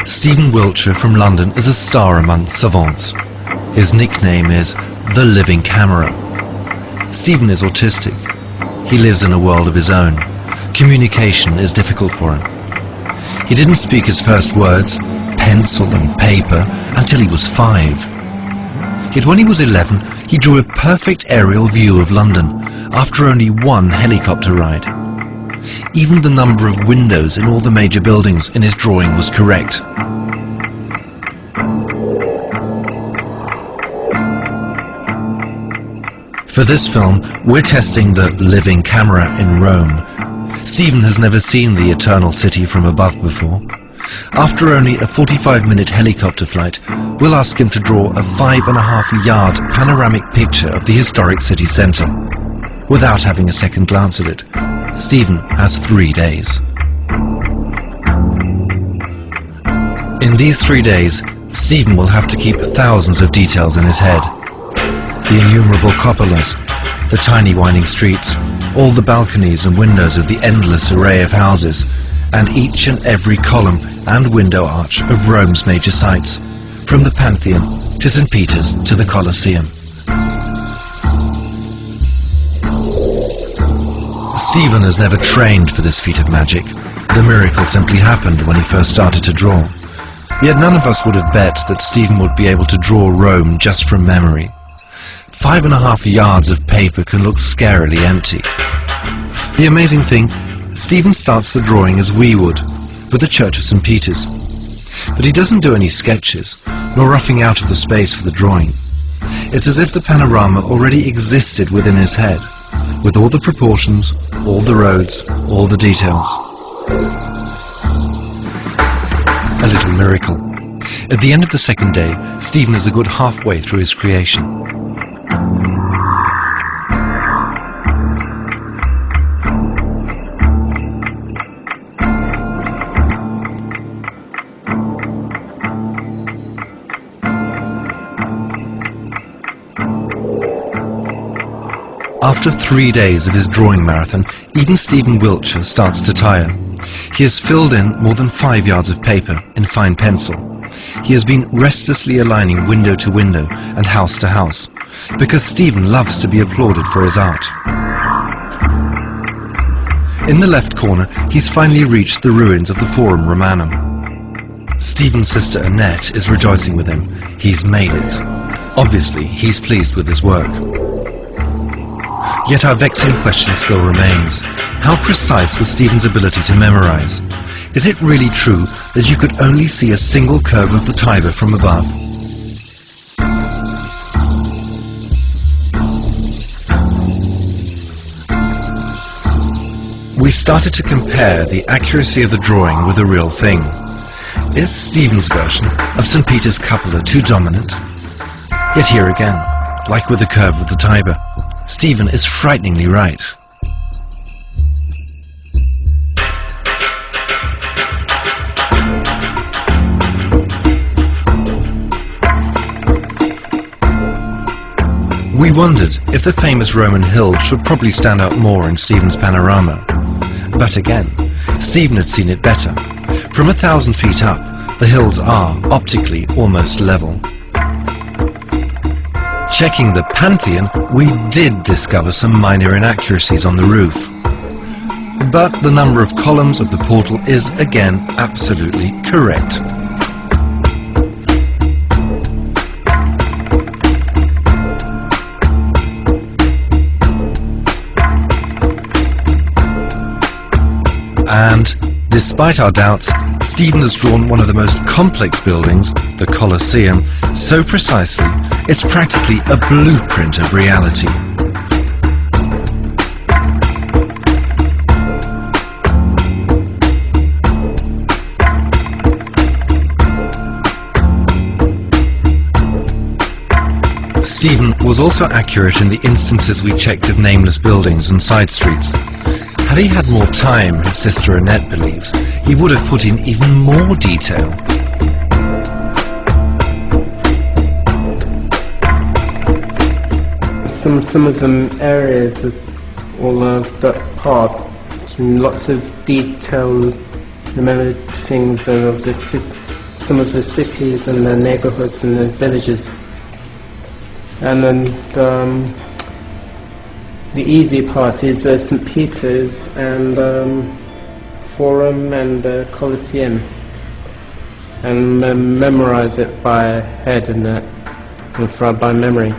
Stephen Wiltshire from London is a star amongst savants. His nickname is The Living Camera. Stephen is autistic. He lives in a world of his own. Communication is difficult for him. He didn't speak his first words, pencil and paper, until he was 5. Yet when he was 11, he drew a perfect aerial view of London after only one helicopter ride. Even the number of windows in all the major buildings in his drawing was correct. For this film, we're testing the living camera in Rome. Stephen has never seen the Eternal City from above before. After only a 45-minute helicopter flight, we'll ask him to draw a 5.5-yard panoramic picture of the historic city centre. Without having a second glance at it, Stephen has 3 days. In these 3 days, Stephen will have to keep thousands of details in his head. The innumerable cupolas, the tiny winding streets, all the balconies and windows of the endless array of houses, and each and every column and window arch of Rome's major sites, from the Pantheon to St. Peter's to the Colosseum. Stephen has never trained for this feat of magic. The miracle simply happened when he first started to draw. Yet none of us would have bet that Stephen would be able to draw Rome just from memory. 5.5 yards of paper can look scarily empty. The amazing thing, Stephen starts the drawing as we would, with the Church of St. Peter's. But he doesn't do any sketches, nor roughing out of the space for the drawing. It's as if the panorama already existed within his head, with all the proportions, all the roads, all the details. A little miracle. At the end of the second day, Stephen is a good halfway through his creation. After 3 days of his drawing marathon, even Stephen Wiltshire starts to tire. He has filled in more than 5 yards of paper in fine pencil. He has been restlessly aligning window to window and house to house, because Stephen loves to be applauded for his art. In the left corner, he's finally reached the ruins of the Forum Romanum. Stephen's sister Annette is rejoicing with him. He's made it. Obviously, he's pleased with his work. Yet our vexing question still remains. How precise was Stephen's ability to memorize? Is it really true that you could only see a single curve of the Tiber from above? We started to compare the accuracy of the drawing with the real thing. Is Stephen's version of St. Peter's cupola too dominant? Yet here again, like with the curve of the Tiber, Stephen is frighteningly right. We wondered if the famous Roman hill should probably stand out more in Stephen's panorama. But again, Stephen had seen it better. From 1,000 feet up, the hills are, optically, almost level. Checking the Pantheon, we did discover some minor inaccuracies on the roof. But the number of columns of the portal is, again, absolutely correct. And, despite our doubts, Stephen has drawn one of the most complex buildings, the Colosseum, so precisely, it's practically a blueprint of reality. Stephen was also accurate in the instances we checked of nameless buildings and side streets. Had he had more time, his sister Annette believes, he would have put in even more detail. Some of them areas of all of that part, lots of detail, remember things of the some of the cities and the neighborhoods and the villages. And then the easy part is St. Peter's and Forum and Colosseum, and memorize it by head and by memory.